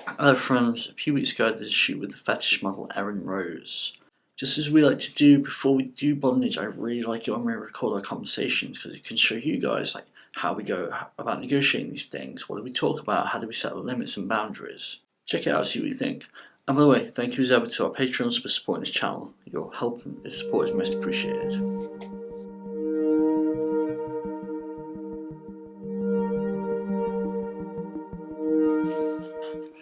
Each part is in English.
Hello friends, a few weeks ago I did a shoot with the fetish model Eryn Rose. Just as we like to do before we do bondage, I really like it when we record our conversations because it can show you guys like how we go about negotiating these things, what do we talk about, how do we set up limits and boundaries. Check it out, see what you think. And by the way, thank you as ever to our patrons for supporting this channel. Your help and support is most appreciated.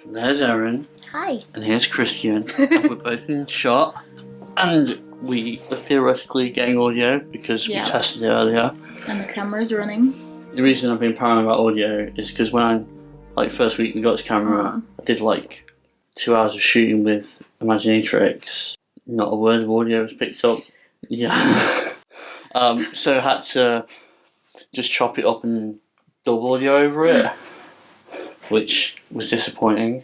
There's Eryn. Hi. And here's Christian. And we're both in shot. And we are theoretically getting audio because we tested it earlier. And the camera's running. The reason I've been paranoid about audio is because when first week we got this camera, I did 2 hours of shooting with Imaginatrix. Not a word of audio was picked up. Yeah. So I had to just chop it up and double audio over it, which was disappointing.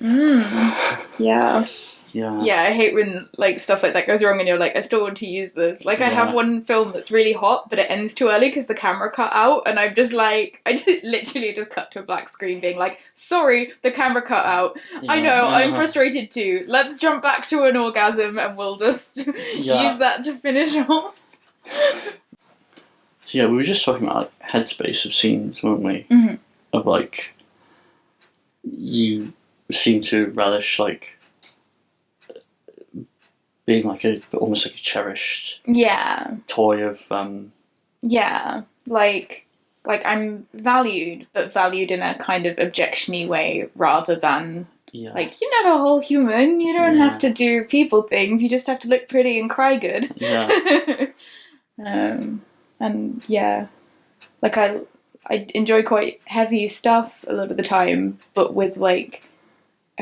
Yeah. Yeah. Yeah, I hate when stuff like that goes wrong and you're like, I still want to use this. I have one film that's really hot, but it ends too early because the camera cut out, and I'm just like, literally just cut to a black screen being like, sorry, the camera cut out. Yeah, I know, I'm frustrated too. Let's jump back to an orgasm and we'll just use that to finish off. So yeah, we were just talking about headspace of scenes, weren't we? Of you seem to relish being almost like a cherished toy of I'm valued, but valued in a kind of objectiony way rather than you're not a whole human, you don't have to do people things, you just have to look pretty and cry good. And I enjoy quite heavy stuff a lot of the time, but with a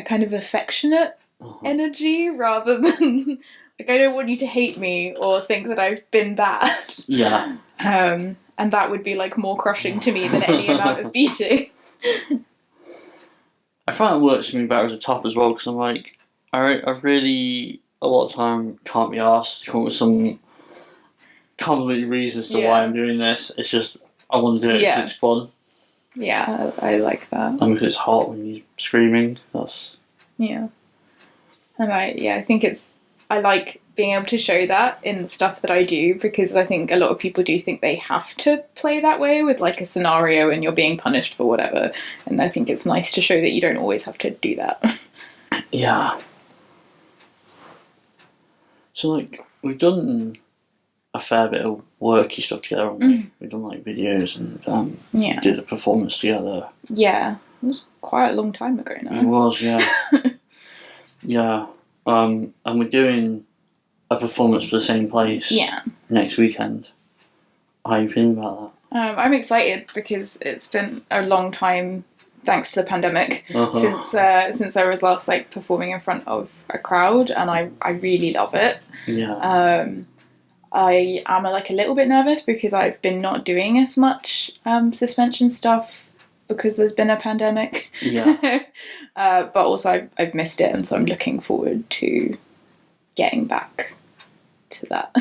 kind of affectionate energy rather than I don't want you to hate me or think that I've been bad. Yeah. And that would be more crushing to me than any amount of beating. I find it works for me better as a top as well because I'm I really a lot of time can't be asked to come up with some convoluted reasons to why I'm doing this. It's just I want to do it because it's fun. Yeah, I like that. And because it's hot when you're screaming. That's and I think I like being able to show that in the stuff that I do because I think a lot of people do think they have to play that way with a scenario and you're being punished for whatever, and I think it's nice to show that you don't always have to do that. Yeah. So we've done a fair bit of worky stuff together, haven't we? We've done videos and did a performance together. Yeah. It was quite a long time ago now. It was, yeah. Yeah. And we're doing a performance for the same place next weekend. How are you feeling about that? I'm excited because it's been a long time, thanks to the pandemic, since I was last performing in front of a crowd, and I really love it. Yeah. I am a little bit nervous because I've been not doing as much suspension stuff because there's been a pandemic. Yeah. But also I've missed it, and so I'm looking forward to getting back to that.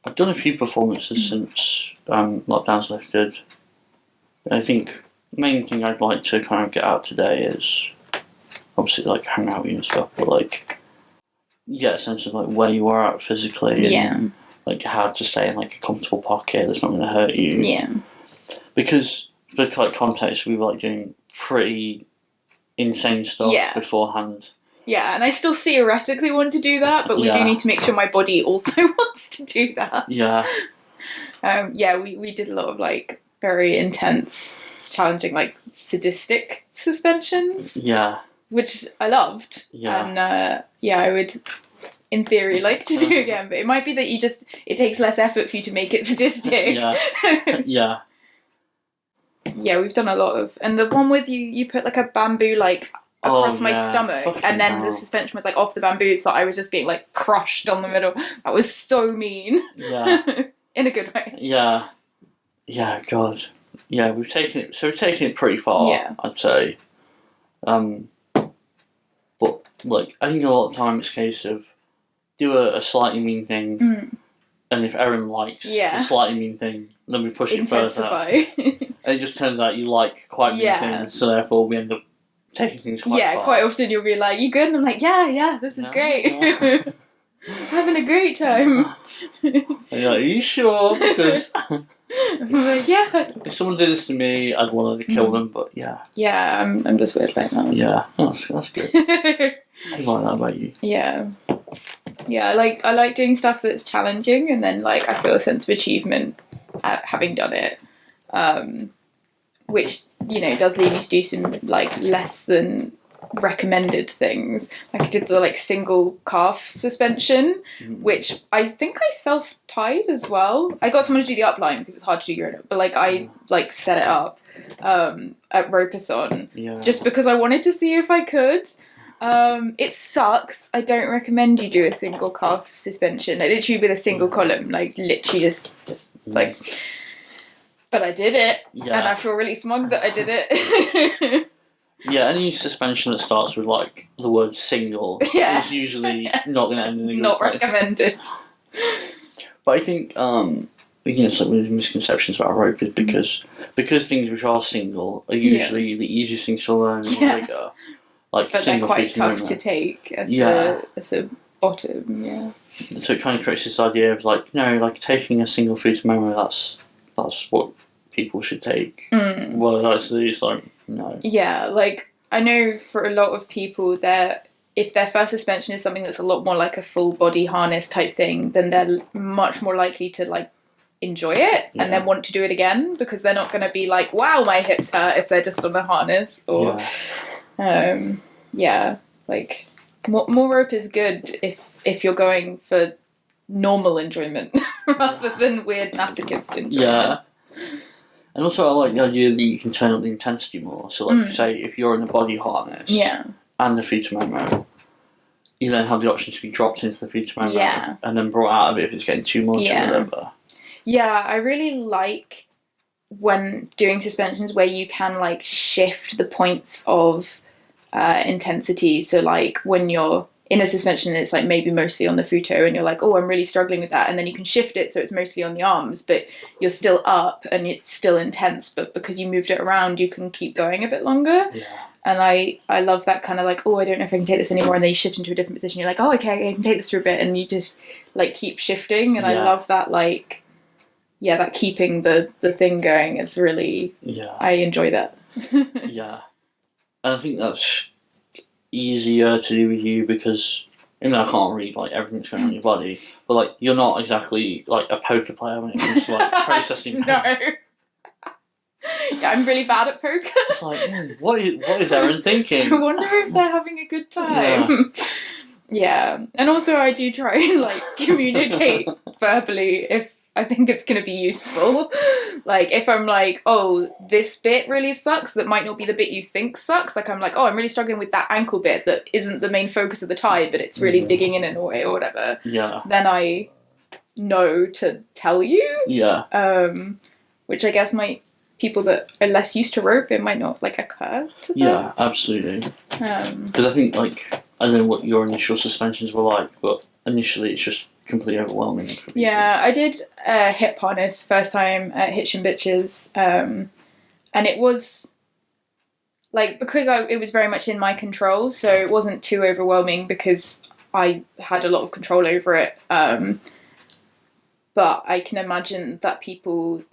I've done a few performances since lockdown's lifted. I think the main thing I'd like to kind of get out today is obviously hang out with you and stuff, but get a sense of where you are at physically and how to stay in a comfortable pocket that's not going to hurt you. Yeah. Because for context, we were doing pretty insane stuff beforehand. Yeah, and I still theoretically want to do that, but we do need to make sure my body also wants to do that. Yeah. We did a lot of very intense, challenging, sadistic suspensions. Yeah. Which I loved. Yeah. And I would, in theory, like to do again, but it might be that it takes less effort for you to make it sadistic. Yeah. Yeah. Yeah, we've done a lot of, and the one with you put a bamboo across my stomach, and then the suspension was off the bamboo, so I was just being crushed on the middle. That was so mean. Yeah. In a good way. Yeah. Yeah, God. Yeah, we've taken it pretty far, I'd say. But I think a lot of time it's a case of do a slightly mean thing, And if Eryn likes the slightly mean thing, then we push it further. And it just turns out you like quite mean things, so therefore we end up taking things quite far. Quite often you'll be like, "You good?" And I'm like, "Yeah, this is great. Having a great time." And you're like, "Are you sure?" Because I'm like, "Yeah." If someone did this to me, I'd want to kill them, but yeah. Yeah, I'm just weird like that. Yeah, that's good. I like that about you. Yeah. Yeah, I like doing stuff that's challenging, and then like I feel a sense of achievement at having done it, which does lead me to do some like less than recommended things. Like I did the like single calf suspension, which I think I self-tied as well. I got someone to do the upline because it's hard to do your own, but like I like set it up at Ropeathon just because I wanted to see if I could. It sucks. I don't recommend you do a single calf suspension. Like, literally with a single column, like literally just like. But I did it, and I feel really smug that I did it. Yeah, any suspension that starts with like the word single is usually not going to end in a good Not place. recommended. But I think it's like with misconceptions about rope is because things which are single are usually the easiest things to learn and bigger. Like but they're quite tough to take as a bottom, So it kind of creates this idea of like, no, like taking a single feet memory, that's what people should take. Well, actually, it's like, no. Yeah, like, I know for a lot of people, if their first suspension is something that's a lot more like a full body harness type thing, then they're much more likely to like enjoy it and then want to do it again, because they're not going to be like, wow, my hips hurt, if they're just on a harness. Or like more rope is good if you're going for normal enjoyment rather than weird masochist enjoyment. And also I like the idea that you can turn up the intensity more. So like say if you're in the body harness and the feet memo, you then have the option to be dropped into the feet memo and then brought out of it if it's getting too much or whatever. Yeah, I really like when doing suspensions where you can like shift the points of intensity. So like when you're in a suspension, it's like maybe mostly on the futo and you're like, oh, I'm really struggling with that. And then you can shift it so it's mostly on the arms, but you're still up and it's still intense. But because you moved it around, you can keep going a bit longer. Yeah. And I love that kind of like, oh, I don't know if I can take this anymore. And then you shift into a different position. You're like, oh, okay, I can take this for a bit. And you just like keep shifting. And I love that like, that keeping the thing going. It's really, I enjoy that. Yeah. And I think that's easier to do with you because I can't read like everything that's going on in your body, but like you're not exactly like a poker player when it comes to like processing pain. No. Yeah, I'm really bad at poker. It's like, what is Eryn thinking? I wonder if they're having a good time. Yeah. And also I do try and like communicate verbally if I think it's going to be useful. Like if I'm like, oh, this bit really sucks, that might not be the bit you think sucks. Like I'm like, oh, I'm really struggling with that ankle bit that isn't the main focus of the tie, but it's really digging in a way or whatever. Yeah. Then I know to tell you. Yeah. Which I guess people that are less used to rope, it might not like occur to them. Yeah, absolutely. Because I think like, I don't know what your initial suspensions were like, but initially it's just completely overwhelming. Yeah, I did a hip harness first time at Hitch and Bitches, and it was like, because it was very much in my control, so it wasn't too overwhelming because I had a lot of control over it. But I can imagine that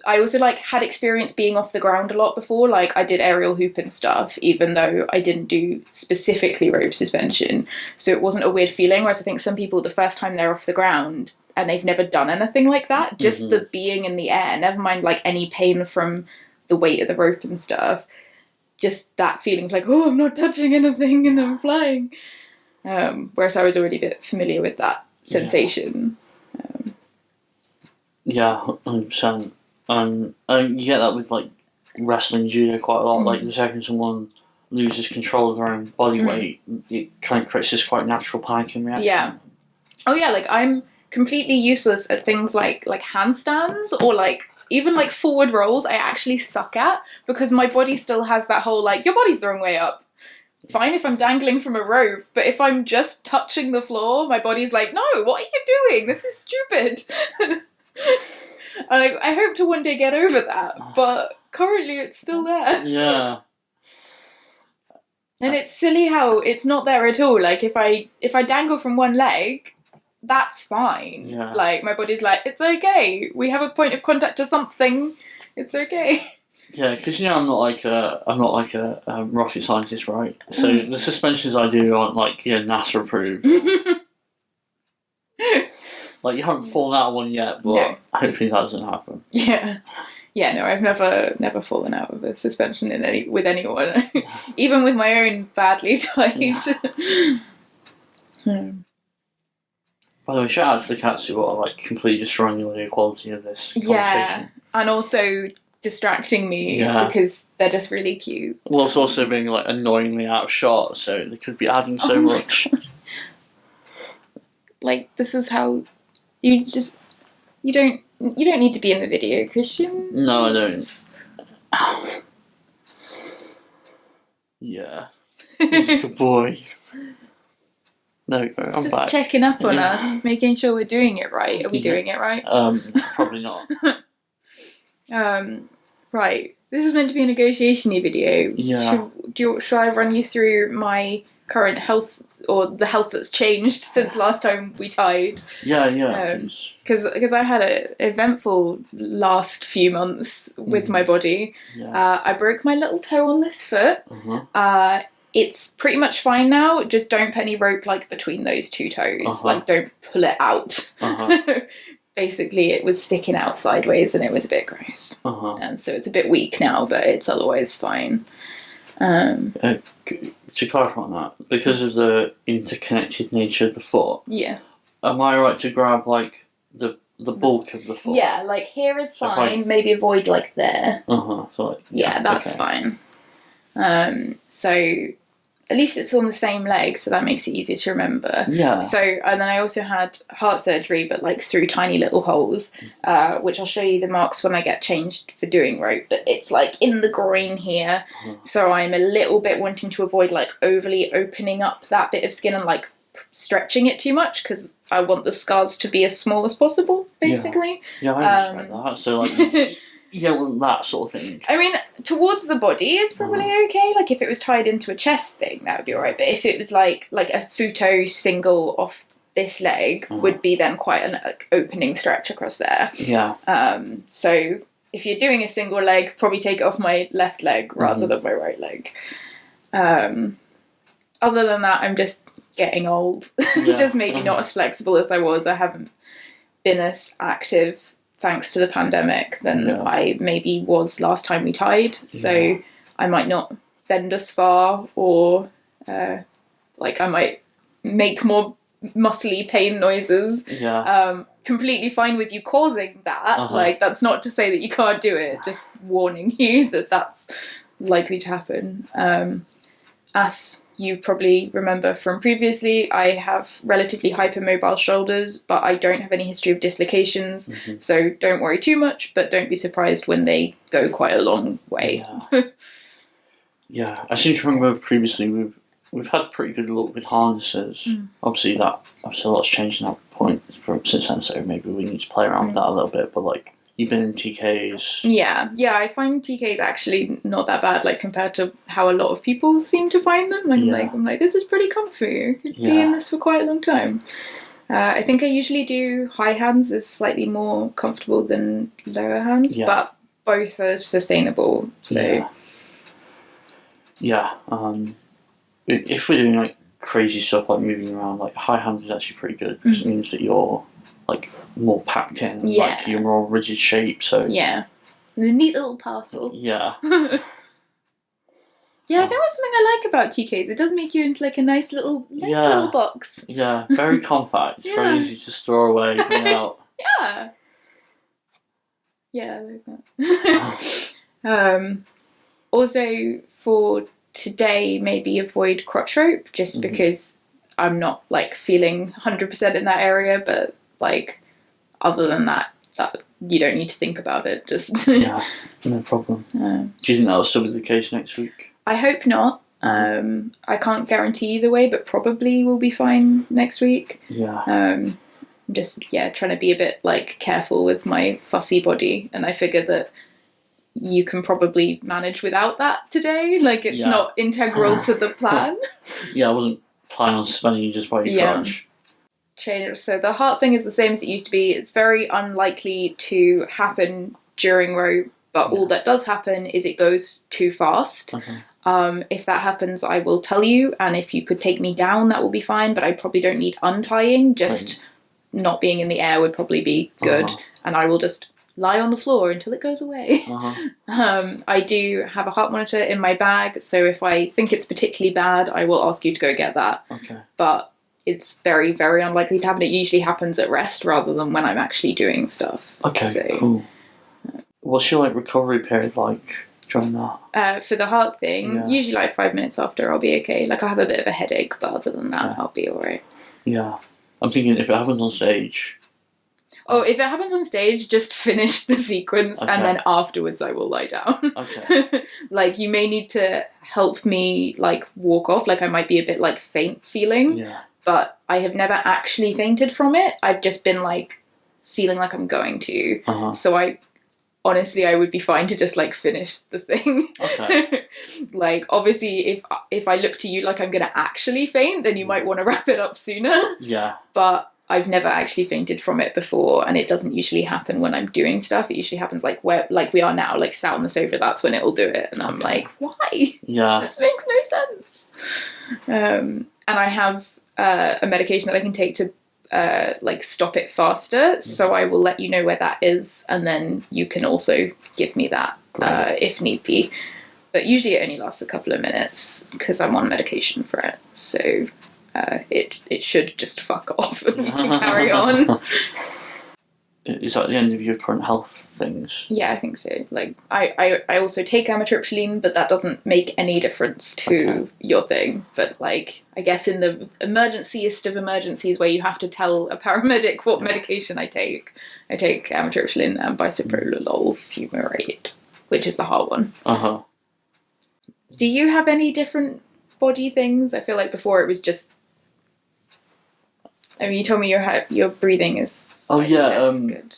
I also like had experience being off the ground a lot before. Like I did aerial hoop and stuff, even though I didn't do specifically rope suspension. So it wasn't a weird feeling. Whereas I think some people, the first time they're off the ground and they've never done anything like that, just the being in the air, never mind like any pain from the weight of the rope and stuff, just that feeling's like, oh, I'm not touching anything and I'm flying. Whereas I was already a bit familiar with that sensation. Yeah, 100%. You get that with like wrestling, judo quite a lot. Like the second someone loses control of their own body weight, it kind of creates this quite natural panicking reaction. Yeah. Oh yeah, like I'm completely useless at things like handstands or like even like forward rolls. I actually suck at because my body still has that whole like your body's the wrong way up. fine if I'm dangling from a rope, but if I'm just touching the floor, my body's like, no, what are you doing? This is stupid. And I hope to one day get over that, but currently it's still there. Yeah. And it's silly how it's not there at all. Like, if I dangle from one leg, that's fine. Yeah. Like, my body's like, it's okay. We have a point of contact to something. It's okay. Yeah, because I'm not like a rocket scientist, right? So the suspensions I do aren't like NASA approved. Like, you haven't fallen out of one yet, but hopefully that doesn't happen. Yeah. Yeah, no, I've never fallen out of a suspension with anyone. Even with my own badly tied. Yeah. By the way, shout out to the cats who are like completely destroying the audio quality of this conversation. Yeah, and also distracting me because they're just really cute. Well, it's also being like annoyingly out of shot, so they could be adding so much. God. Like, this is how you don't need to be in the video, Christian. No, I don't. Yeah. Good boy. There we go. I'm just back. checking up on us, making sure we're doing it right. Are we doing it right? Probably not. Right. This is meant to be a negotiation-y video. Yeah. Should I run you through my current health, or the health that's changed since last time we tied? Yeah. Because I had an eventful last few months with my body. Yeah. I broke my little toe on this foot. It's pretty much fine now. Just don't put any rope like between those two toes. Like, don't pull it out. Basically, it was sticking out sideways and it was a bit gross. So it's a bit weak now, but it's otherwise fine. To clarify on that, because of the interconnected nature of the foot, am I right to grab like the bulk of the foot? Yeah, like here is fine. Maybe avoid like there. So like, that's fine. So at least it's on the same leg, so that makes it easier to remember. Yeah. So, and then I also had heart surgery, but like through tiny little holes, which I'll show you the marks when I get changed for doing rope, but it's like in the groin here. So I'm a little bit wanting to avoid like overly opening up that bit of skin and like stretching it too much, because I want the scars to be as small as possible, basically. Yeah, I understand that. So like, you don't want that sort of thing. I mean, towards the body, it's probably okay. Like, if it was tied into a chest thing, that would be alright. But if it was like a photo single off this leg, would be then quite an opening stretch across there. Yeah. So if you're doing a single leg, probably take it off my left leg rather than my right leg. Other than that, I'm just getting old. Just maybe not as flexible as I was. I haven't been as active, thanks to the pandemic, than I maybe was last time we tied. So I might not bend as far, or like I might make more muscly pain noises. Completely fine with you causing that. Like, that's not to say that you can't do it, just warning you that that's likely to happen. As you probably remember from previously, I have relatively hypermobile shoulders, but I don't have any history of dislocations, so don't worry too much, but don't be surprised when they go quite a long way. I seem to remember previously we've had pretty good luck with harnesses. Obviously a lot's changed in that point since then, so maybe we need to play around with that a little bit, but like, you've been in TKs. Yeah, I find TKs actually not that bad, like, compared to how a lot of people seem to find them. I'm like, this is pretty comfy. I could be in this for quite a long time. I think I usually do high hands is slightly more comfortable than lower hands, but both are sustainable. So if we're doing like crazy stuff like moving around, like high hands is actually pretty good, because it means that you're like more packed in, and like you're more rigid shape. So the neat little parcel. Yeah, I think that's something I like about TKs. It does make you into like a nice little box. Yeah, very compact. Very easy to store away, bring out. I like that. Also, for today, maybe avoid crotch rope, just because I'm not like feeling 100% in that area, but like, other than that you don't need to think about it. Just no problem. Do you think that'll still be the case next week? I hope not. I can't guarantee either way, but probably will be fine next week. Yeah. Just trying to be a bit like careful with my fussy body, and I figure that you can probably manage without that today. Like, it's not integral to the plan. Yeah, I wasn't planning on spending you just by your crutch. So the heart thing is the same as it used to be. It's very unlikely to happen during row, but all that does happen is it goes too fast. Okay. If that happens, I will tell you, and if you could take me down, that will be fine, but I probably don't need untying. Just not being in the air would probably be good, and I will just lie on the floor until it goes away. I do have a heart monitor in my bag, so if I think it's particularly bad, I will ask you to go get that. Okay. But it's very, very unlikely to happen. It usually happens at rest rather than when I'm actually doing stuff. Okay, cool. What's your recovery period like during that? For the heart thing, usually 5 minutes after I'll be okay. Like, I have a bit of a headache, but other than that, I'll be alright. Yeah. I'm thinking if it happens on stage... Oh, if it happens on stage, just finish the sequence and then afterwards I will lie down. Okay. Like, you may need to help me, like, walk off. Like, I might be a bit, like, faint feeling. Yeah. But I have never actually fainted from it. I've just been, like, feeling like I'm going to. So honestly, I would be fine to just, like, finish the thing. Okay. Like, obviously, if I look to you like I'm going to actually faint, then you might want to wrap it up sooner. Yeah. But I've never actually fainted from it before, and it doesn't usually happen when I'm doing stuff. It usually happens like we are now, like sat on the sofa. That's when it'll do it, and I'm like, why? Yeah, this makes no sense. And I have a medication that I can take to like stop it faster. So I will let you know where that is, and then you can also give me that if need be. But usually it only lasts a couple of minutes because I'm on medication for it. So. It should just fuck off and we can carry on. Is that the end of your current health things? Yeah, I think so. Like, I also take amitriptyline, but that doesn't make any difference to your thing. But, like, I guess in the emergencyest of emergencies where you have to tell a paramedic what medication I take amitriptyline and bisoprolol fumarate, which is the hard one. Do you have any different body things? I feel like before it was just... I mean, you told me your breathing is good.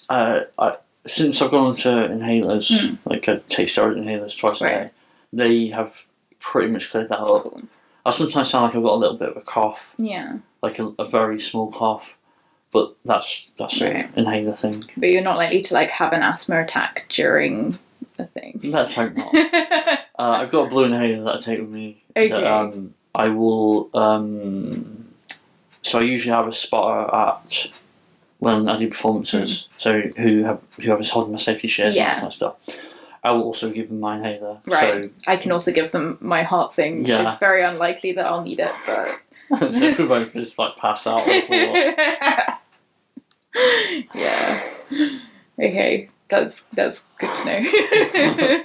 Since I've gone on to inhalers, like I take steroid inhalers twice a day, they have pretty much cleared that up. Cool. I sometimes sound like I've got a little bit of a cough. Yeah. Like a very small cough, but that's an inhaler thing. But you're not likely to like have an asthma attack during a thing. Let's hope not. I've got a blue inhaler that I take with me. Okay. That, I will. So I usually have a spotter at when I do performances. So whoever's holding my safety shares and that kind of stuff. I will also give them my inhaler. Right. So, I can also give them my heart thing. Yeah. It's very unlikely that I'll need it, but so if we both just like pass out. Yeah. Okay. That's good to know.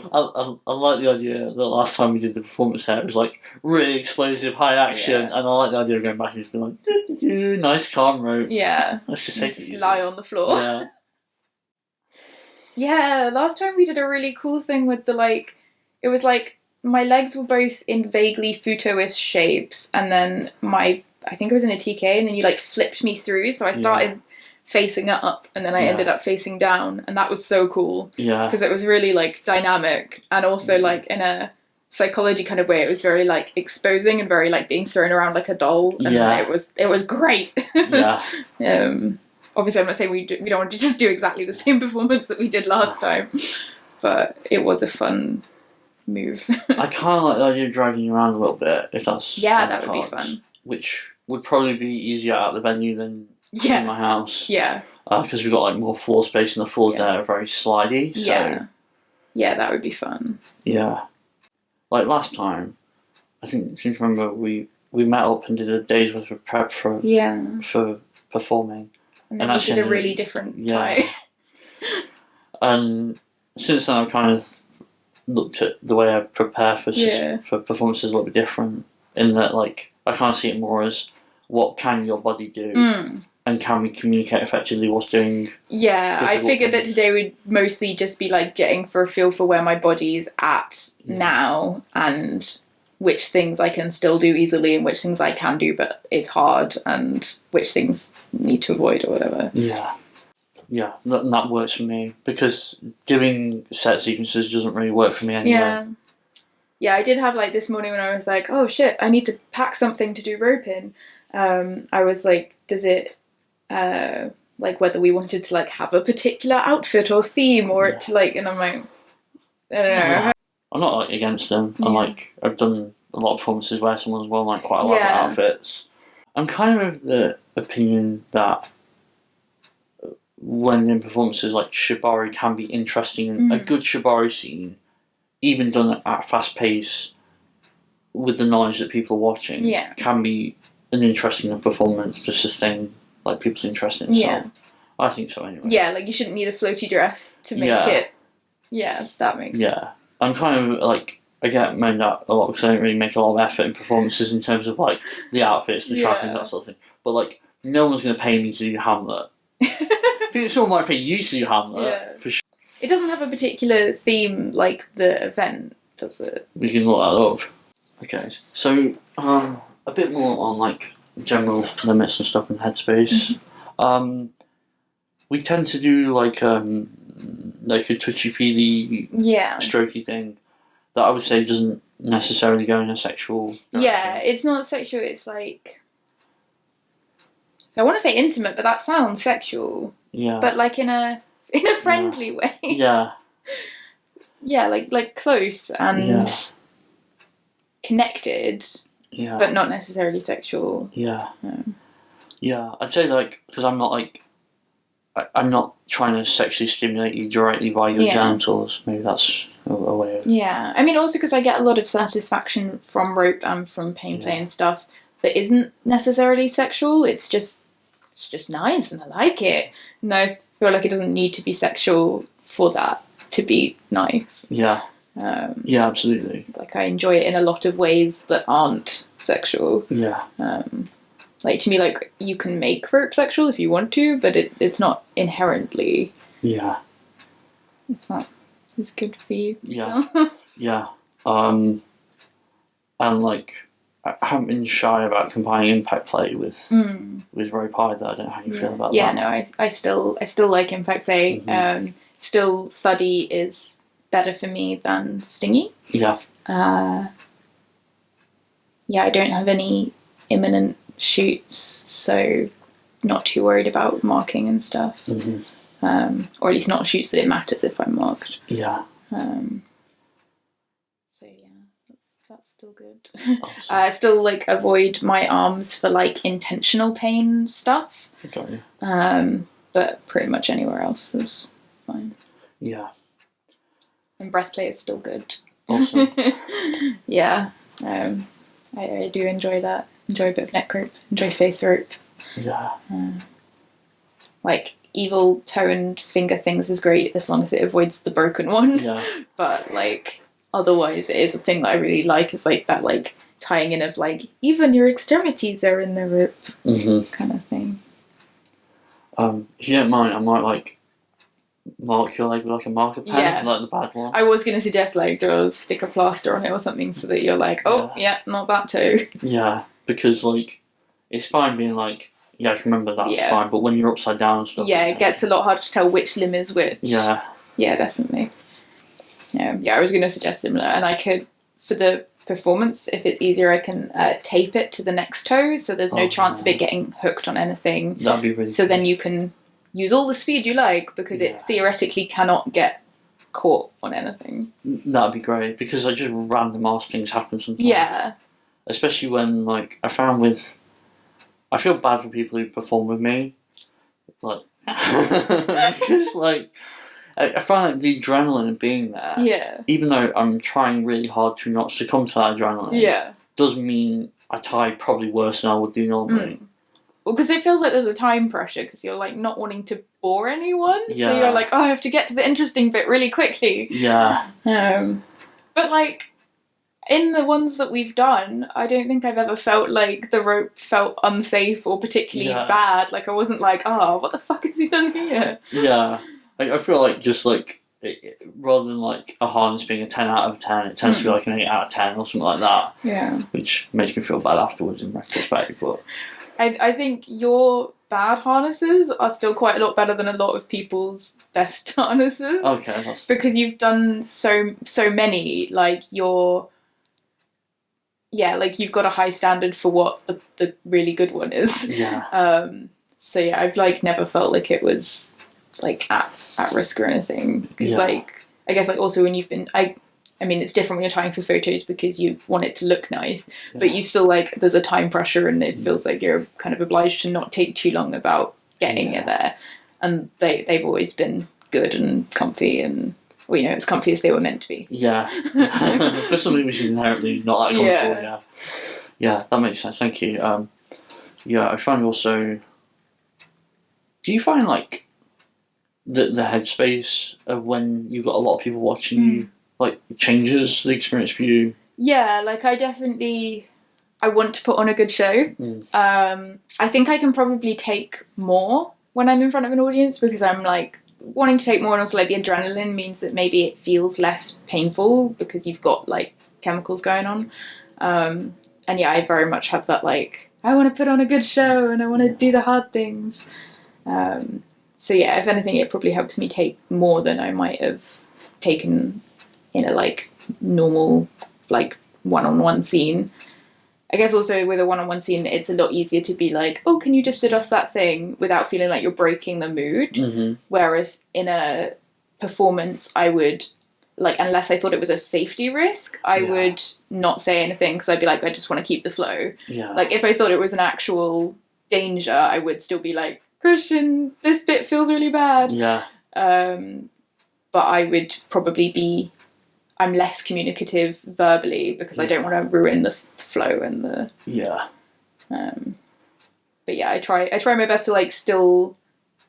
I like the idea that last time we did the performance set, it was like really explosive, high action, and I like the idea of going back and just being like, "Do-do-do, nice calm rope." Yeah. Let's just take just lie on the floor. Yeah. Yeah, last time we did a really cool thing with the it was like my legs were both in vaguely futoist shapes, and then I think I was in a TK, and then you like flipped me through, so I started facing up, and then I ended up facing down, and that was so cool. Yeah. Because it was really like dynamic, and also like in a psychology kind of way, it was very like exposing and very like being thrown around like a doll, and it was great. Yeah. Obviously, I'm not saying we don't want to just do exactly the same performance that we did last time, but it was a fun move. I kind of like the idea of dragging you around a little bit, if that's that would be fun. Which would probably be easier at the venue than in my house. Yeah. Because we've got like more floor space, and the floors there are very slidey. So. Yeah, that would be fun. Yeah. Like last time, I think, since remember, we met up and did a day's worth of prep for performing. And then we did a really different time. And since then, I've kind of looked at the way I prepare for performances a little bit different. In that, like, I kind of see it more as what can your body do, and can we communicate effectively what's doing. Yeah, I figured that today would mostly just be like getting for a feel for where my body's at now, and which things I can still do easily and which things I can do but it's hard, and which things need to avoid or whatever. Yeah, that works for me, because doing set sequences doesn't really work for me anyway. Yeah, I did have like this morning when I was like, oh shit, I need to pack something to do rope in. I was like, does it, like whether we wanted to like have a particular outfit or theme or to like, and I'm like, I don't know. I'm not like against them. I've done a lot of performances where someone's worn like quite elaborate outfits. I'm kind of the opinion that when in performances like Shibari can be interesting, a good Shibari scene, even done at fast pace, with the knowledge that people are watching, can be an interesting performance to sustain like people's interest in itself. I think so anyway. Yeah, like you shouldn't need a floaty dress to make it. Yeah, that makes sense. Yeah, I'm kind of like, I get moaned at a lot because I don't really make a lot of effort in performances in terms of like the outfits, the trappings, that sort of thing. But like, no one's going to pay me to do Hamlet. Someone might pay you to do Hamlet, for sure. It doesn't have a particular theme like the event, does it? We can look that up. Okay, so a bit more on like general limits and stuff in Headspace. We tend to do like a touchy-feely, strokey thing that I would say doesn't necessarily go in a sexual direction. Yeah, it's not sexual, it's like... I want to say intimate, but that sounds sexual. Yeah. But like in a friendly way. Yeah. Yeah, like close and connected. Yeah. But not necessarily sexual. Yeah. Yeah, I'd say like, because I'm not like, I'm not trying to sexually stimulate you directly via your genitals. Maybe that's a way of... Yeah, I mean also because I get a lot of satisfaction from rope and from pain play and stuff that isn't necessarily sexual. It's just nice and I like it. And I feel like it doesn't need to be sexual for that to be nice. Yeah. Yeah, absolutely. Like I enjoy it in a lot of ways that aren't sexual. Yeah. Like to me, like you can make rope sexual if you want to, but it's not inherently. Yeah. If that is good for you. Yeah. Yeah. And like, I haven't been shy about combining impact play with rope either. I don't know how you feel about that. Yeah, no, I still like impact play. Still, thuddy is better for me than stingy. Yeah. Yeah, I don't have any imminent shoots, so not too worried about marking and stuff. Or at least not shoots that it matters if I'm marked. Yeah. So yeah, that's still good. Awesome. I still like avoid my arms for like intentional pain stuff. Got you. But pretty much anywhere else is fine. Yeah. And breath play is still good. Awesome. Yeah. I do enjoy that. Enjoy a bit of neck rope. Enjoy face rope. Yeah. Like evil toned finger things is great as long as it avoids the broken one. Yeah. But like otherwise it is a thing that I really like, is like that like tying in of like even your extremities are in the rope kind of thing. If you don't mind, I might like mark your leg with like a marker pen, like the bad one. I was going to suggest like just stick a plaster on it or something so that you're like, oh yeah, not that toe. Yeah, because like it's fine being like, yeah, I can remember that's fine, but when you're upside down and stuff, it gets a lot harder to tell which limb is which. Yeah. Yeah, definitely. Yeah, I was going to suggest similar, and I could, for the performance, if it's easier, I can tape it to the next toe, so there's no chance of it getting hooked on anything. That'd be really so cool. Then you can use all the speed you like, because it theoretically cannot get caught on anything. That'd be great, because like just random ass things happen sometimes. Yeah. Especially when like I feel bad for people who perform with me, like because like I find like the adrenaline of being there, even though I'm trying really hard to not succumb to that adrenaline, does mean I tie probably worse than I would do normally. Well, because it feels like there's a time pressure, because you're like not wanting to bore anyone, so you're like, oh, I have to get to the interesting bit really quickly. Yeah. But like in the ones that we've done, I don't think I've ever felt like the rope felt unsafe or particularly bad. Like I wasn't like, oh, what the fuck has he done here? Yeah. I feel like just like rather than like a harness being a 10 out of 10, it tends to be like an 8 out of 10 or something like that. Yeah. Which makes me feel bad afterwards in retrospect, but... I think your bad harnesses are still quite a lot better than a lot of people's best harnesses. Okay. Because you've done so many, like you've got a high standard for what the really good one is. Yeah. So yeah, I've like never felt like it was like at risk or anything. Because like, I guess like also when you've been, I mean, it's different when you're trying for photos because you want it to look nice, but you still like, there's a time pressure and it feels like you're kind of obliged to not take too long about getting it there. And they've always been good and comfy and, well, you know, as comfy as they were meant to be. Yeah. For something which is inherently not that comfortable, yeah, that makes sense, thank you. Yeah, I find also, do you find like the headspace of when you've got a lot of people watching you, like, changes the experience for you? Yeah, like I want to put on a good show. I think I can probably take more when I'm in front of an audience because I'm like wanting to take more, and also like the adrenaline means that maybe it feels less painful because you've got like chemicals going on. And yeah, I very much have that like, I want to put on a good show and I want to do the hard things. So yeah, if anything, it probably helps me take more than I might have taken in a like normal like one-on-one scene. I guess also with a one-on-one scene, it's a lot easier to be like, oh, can you just adjust that thing without feeling like you're breaking the mood. Whereas in a performance, I would like, unless I thought it was a safety risk, I would not say anything because I'd be like, I just want to keep the flow. Like if I thought it was an actual danger, I would still be like, Christian, this bit feels really bad. But I would probably be, I'm less communicative verbally because I don't want to ruin the flow and the... but yeah, I try my best to like still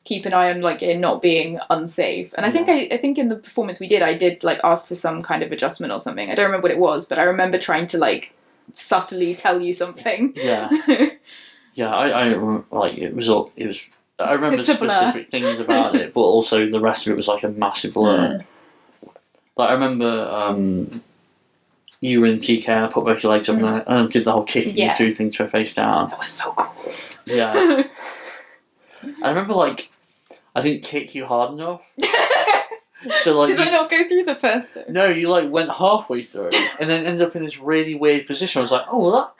keep an eye on like it not being unsafe. And I think in the performance we did, I did like ask for some kind of adjustment or something. I don't remember what it was, but I remember trying to like subtly tell you something. I like it was. I remember specific things about it, but also the rest of it was like a massive blur. Like I remember you were in TK and I put both your legs up and I did the whole kicking you through thing to her face down. That was so cool. Yeah. I remember like I didn't kick you hard enough. So like, did I not go through the first time? No, you like went halfway through and then ended up in this really weird position. I was like, oh,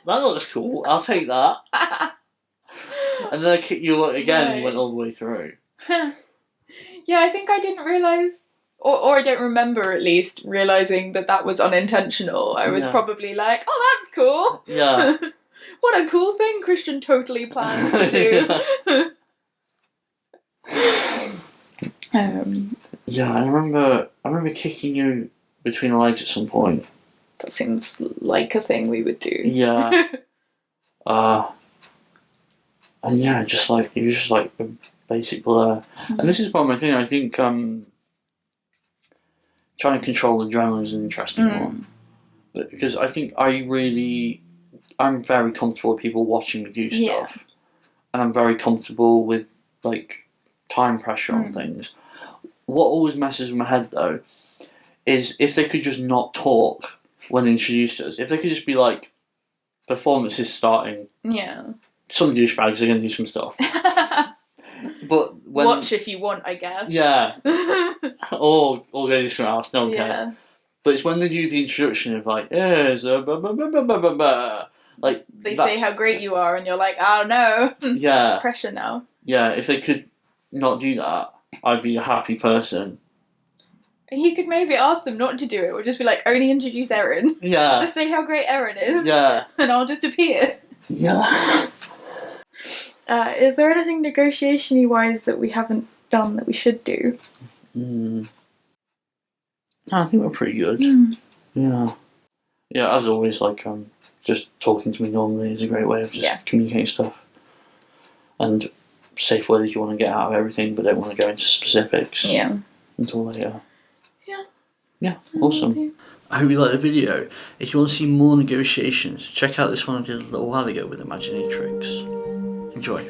that looks cool. I'll take that. And then I kicked you again and you went all the way through. Yeah, I think I didn't realise, or I don't remember at least, realising that was unintentional. I was probably like, oh, that's cool. Yeah. What a cool thing Christian totally planned to do. Yeah, I remember kicking you between the legs at some point. That seems like a thing we would do. Yeah. And yeah, just like it was just like a basic blur. And this is part of my thing. I think trying to control adrenaline is an interesting one, but because I think I'm very comfortable with people watching me do stuff, and I'm very comfortable with like time pressure on things. What always messes with my head though is if they could just not talk when they introduce us. If they could just be like, performance is starting. Yeah. Some douchebags are going to do some stuff. But watch if you want, I guess. Yeah. or go do something else, no one cares. But it's when they do the introduction of like, like they say how great you are and you're like, oh no. Yeah. Pressure now. Yeah, if they could not do that, I'd be a happy person. You could maybe ask them not to do it, or just be like, only introduce Eryn. Yeah. Just say how great Eryn is. Yeah. And I'll just appear. Yeah. Is there anything negotiation-y wise that we haven't done that we should do? No, I think we're pretty good. Yeah. Yeah, as always, like, just talking to me normally is a great way of just communicating stuff. And safe word if you want to get out of everything, but don't want to go into specifics. Yeah. Until later. Yeah. Yeah, awesome. I hope you liked the video. If you want to see more negotiations, check out this one I did a little while ago with Imaginatrix. Enjoy.